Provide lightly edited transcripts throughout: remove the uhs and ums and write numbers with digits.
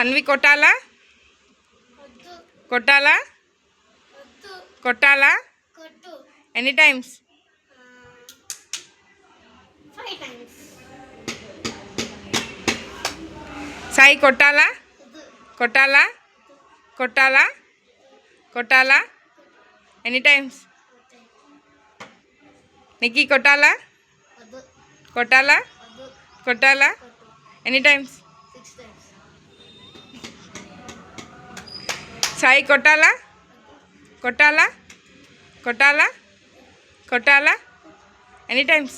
తన్వి కొట్టాలా కొట్టాలా కొట్టాలా ఎనీ టైమ్స్ 5 times. సాయి కొట్టాలా కొట్టాలా కొట్టాలా కొట్టాలా ఎనీ టైమ్స్ నిక్కీ కొట్టాలా కొట్టాలా కొట్టాలా ఎనీ టైమ్స్ 6 times. సాయి కొట్టాలా కొట్టాలా కొట్టాలా కొట్టాలా ఎనీ టైమ్స్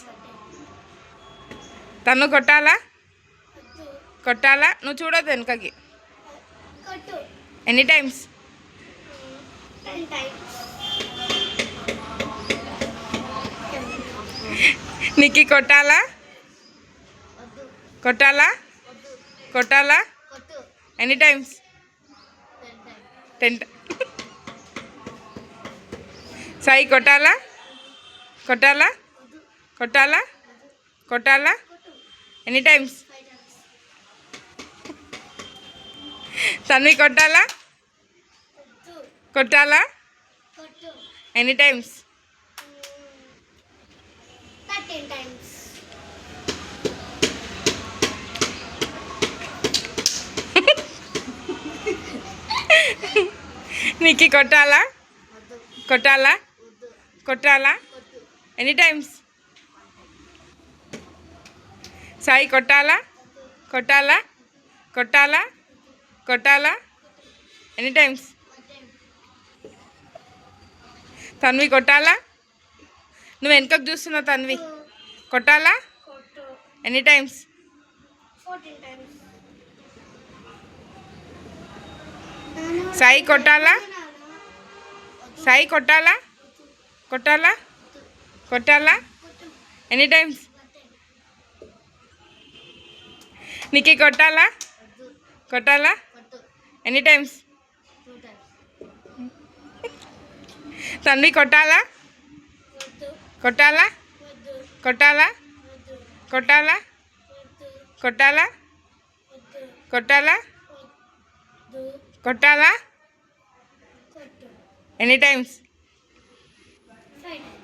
తను కొట్టాలా కొట్టాలా నువ్వు చూడొద్దు వెనుకకి ఎనీ టైమ్స్ 10 times. నిక్కీ కొట్టాలా కొట్టాలా కొట్టాలా ఎనీ టైమ్స్ 10 సాయి కొట్టాలా కొట్టాలా కొట్టాలా కొట్టాలా ఎనీ టైమ్స్ తన్వి కొట్టాలా కొట్టాలా ఎనీ టైమ్స్ 13 times. నిక్కీ కొట్టాలా కొట్టాలా కొట్టాలా ఎనీ టైమ్స్ సాయి కొట్టాలా కొట్టాలా కొట్టాలా కొట్టాలా ఎనీ టైమ్స్ తన్వి కొట్టాలా నువ్వు వెనుకకు చూస్తున్నావు తన్వి కొట్టాలా ఎనీ టైమ్స్ 14 times. సాయి కొట్టాలా సాయి కొట్టాలా కొట్టాలా కొట్టాలా ఎనీ టైమ్స్ నిక్కీ కొట్టాలా కొట్టాలా ఎనీ టైమ్స్ తన్వి కొట్టాలా కొట్టాలా కొట్టాలా కొట్టాలా కొట్టాలా కొట్టాలా కొట్టాలా ఎనీ టైమ్స్ 5 times.